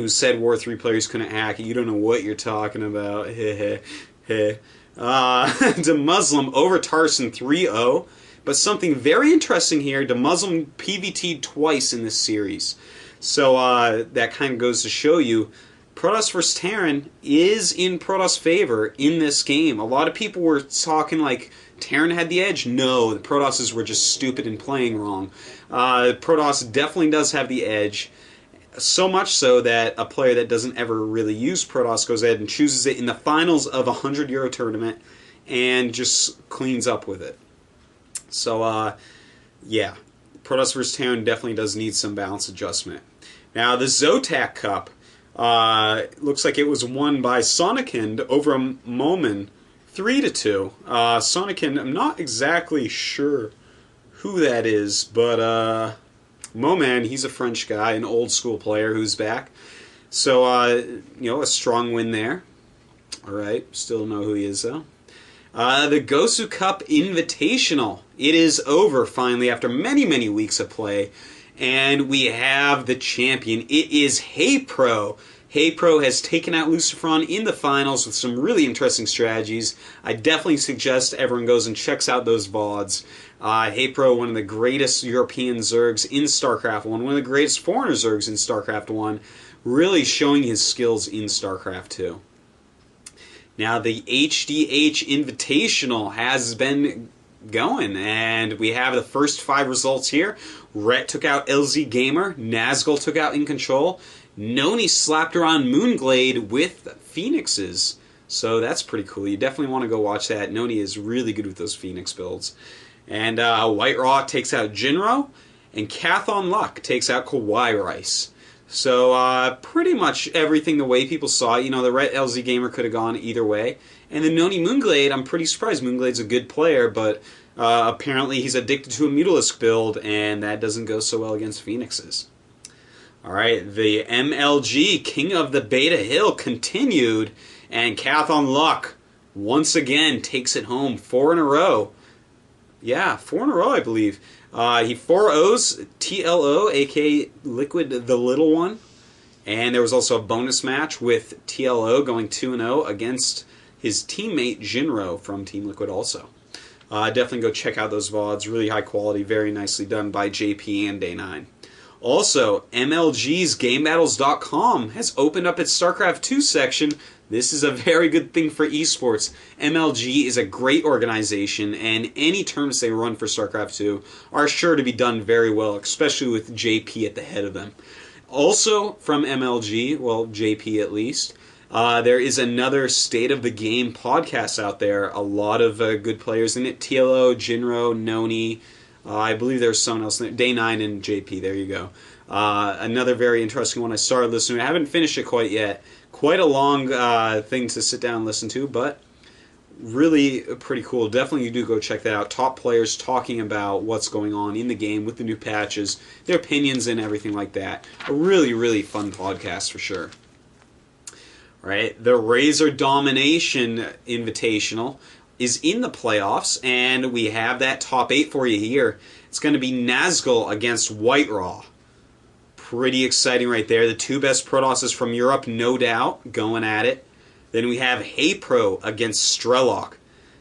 who said War 3 players couldn't hack it. You don't know what you're talking about. DeMuslim over Tarson 3-0. But something very interesting here, DeMuslim PVT'd twice in this series. So that kind of goes to show you Protoss vs. Terran is in Protoss' favor in this game. A lot of people were talking like Terran had the edge. No, the Protosses were just stupid and playing wrong. Protoss definitely does have the edge. So much so that a player that doesn't ever really use Protoss goes ahead and chooses it in the finals of a €100 tournament and just cleans up with it. So, yeah, Protoss vs. Terran definitely does need some balance adjustment. Now, the Zotac Cup looks like it was won by Sonikind over Momin 3-2. Sonikind, I'm not exactly sure who that is, but Moman, he's a French guy, an old school player who's back. So, you know, a strong win there. Alright, still don't know who he is though. The Gosu Cup Invitational. It is over finally after many, many weeks of play. And we have the champion. It is HeyPro. HeyPro has taken out Lucifron in the finals with some really interesting strategies. I definitely suggest everyone goes and checks out those VODs. HeyPro, one of the greatest European Zergs in StarCraft 1, one of the greatest foreigner Zergs in StarCraft 1, really showing his skills in StarCraft 2. Now the HDH Invitational has been going, and we have the first 5 results here. Rhett took out LZ Gamer, Nazgul took out In Control, Noni slapped around Moonglade with Phoenixes, so that's pretty cool. You definitely want to go watch that. Noni is really good with those Phoenix builds. And White Raw takes out Jinro, and Cathon Luck takes out Kawhi Rice. So pretty much everything the way people saw it. You know, the Rhett LZ Gamer could have gone either way. And the Noni Moonglade, I'm pretty surprised. Moonglade's a good player, but apparently he's addicted to a Mutalisk build, and that doesn't go so well against Phoenixes. Alright, the MLG, King of the Beta Hill, continued, and Cathon Luck once again takes it home 4 in a row. Yeah, 4 in a row, I believe. He 4-0s TLO, aka Liquid the Little One. And there was also a bonus match with TLO going 2-0 against his teammate Jinro from Team Liquid also. Definitely go check out those VODs. Really high quality, very nicely done by JP and Day9. Also, MLG's GameBattles.com has opened up its StarCraft 2 section. This is a very good thing for esports. MLG is a great organization, and any tournaments they run for StarCraft 2 are sure to be done very well, especially with JP at the head of them. Also from MLG, well, JP at least, there is another State of the Game podcast out there. A lot of good players in it. TLO, Jinro, Noni, I believe there's someone else in there. Day9 and JP, there you go. Another very interesting one I started listening to. I haven't finished it quite yet. Quite a long thing to sit down and listen to, but really pretty cool. Definitely you do go check that out. Top players talking about what's going on in the game with the new patches, their opinions and everything like that. A really, really fun podcast for sure. All right, the Razor Domination Invitational is in the playoffs, and we have that top 8 for you here. It's going to be Nazgul against White Raw. Pretty exciting right there. The 2 best Protosses from Europe, no doubt, going at it. Then we have HeyPro against Strelok.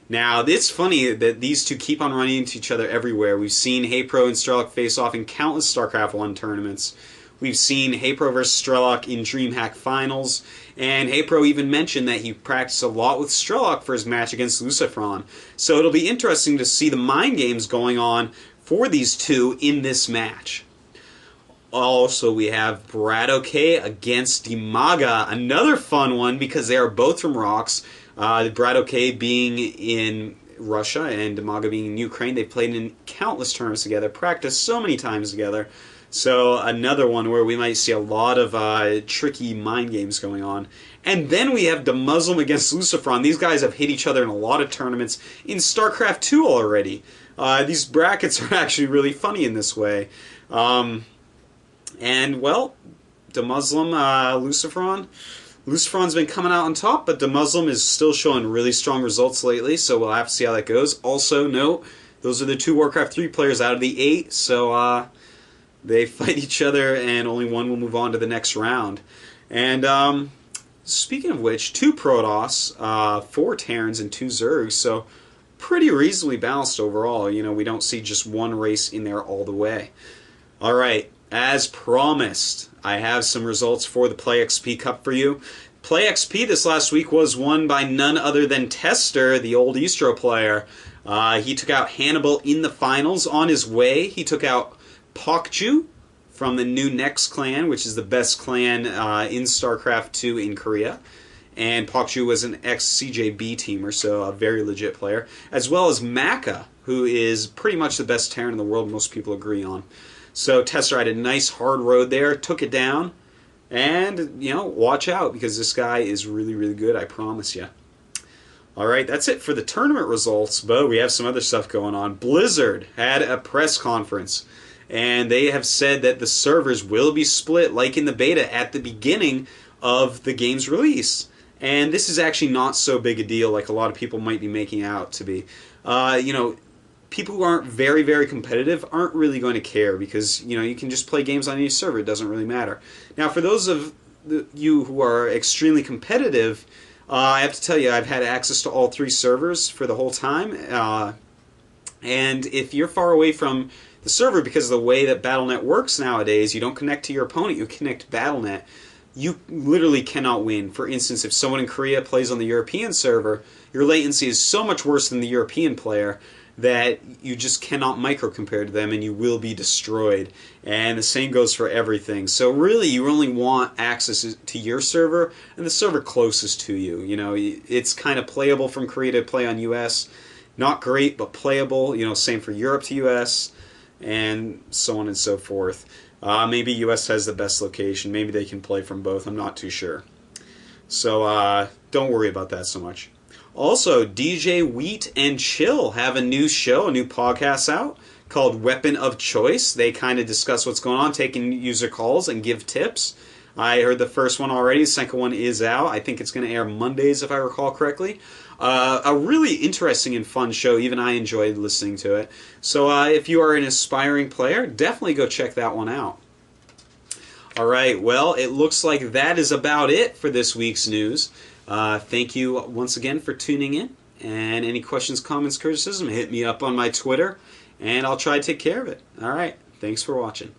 Now, it's funny that these two keep on running into each other everywhere. We've seen HeyPro and Strelok face off in countless StarCraft 1 tournaments. We've seen HeyPro versus Strelok in DreamHack Finals, and HeyPro even mentioned that he practiced a lot with Strelok for his match against Lucifron. So it'll be interesting to see the mind games going on for these two in this match. Also, we have Bradokay against Dimaga, another fun one because they are both from Rocks. Bradokay being in Russia and Dimaga being in Ukraine. They've played in countless tournaments together, practiced so many times together. So another one where we might see a lot of tricky mind games going on. And then we have DeMuslim against Lucifron. These guys have hit each other in a lot of tournaments in StarCraft 2 already. These brackets are actually really funny in this way. And, well, DeMuslim, Lucifron. Lucifron's been coming out on top, but DeMuslim is still showing really strong results lately, so we'll have to see how that goes. Also, note, those are the 2 Warcraft 3 players out of the 8, so they fight each other, and only one will move on to the next round. And speaking of which, 2 Protoss, 4 Terrans, and 2 Zergs, so pretty reasonably balanced overall. You know, we don't see just one race in there all the way. Alright, as promised, I have some results for the Play XP Cup for you. Play XP this last week was won by none other than Tester, the old Eastro player. He took out Hannibal in the finals. On his way, he took out Pokju from the new Next clan, which is the best clan in StarCraft 2 in Korea. And Pokju was an ex-CJB teamer, so a very legit player. As well as Maka, who is pretty much the best Terran in the world, most people agree on. So Tester had a nice hard road there, took it down, and, you know, watch out, because this guy is really, really good, I promise you. Alright, that's it for the tournament results, but we have some other stuff going on. Blizzard had a press conference, and they have said that the servers will be split, like in the beta, at the beginning of the game's release. And this is actually not so big a deal like a lot of people might be making out to be. You know, people who aren't very, very competitive aren't really going to care, because, you know, you can just play games on any server. It doesn't really matter. Now, for those of you who are extremely competitive, I have to tell you, I've had access to all 3 servers for the whole time. And if you're far away from the server, because of the way that Battle.net works nowadays, you don't connect to your opponent, you connect to Battle.net. You literally cannot win. For instance, if someone in Korea plays on the European server, your latency is so much worse than the European player that you just cannot micro-compare to them, and you will be destroyed. And the same goes for everything. So really, you only want access to your server and the server closest to you. You know, it's kind of playable from Korea to play on US. Not great, but playable. You know, same for Europe to US, and so on and so forth. Maybe US has the best location. Maybe they can play from both. I'm not too sure. So don't worry about that so much. Also, DJ Wheat and Chill have a new show, a new podcast out called Weapon of Choice. They kind of discuss what's going on, taking user calls and give tips. I heard the first one already. The second one is out. I think it's going to air Mondays, if I recall correctly. A really interesting and fun show. Even I enjoyed listening to it. So if you are an aspiring player, definitely go check that one out. Alright, well, it looks like that is about it for this week's news. Thank you once again for tuning in. And any questions, comments, criticism, hit me up on my Twitter, and I'll try to take care of it. Alright, thanks for watching.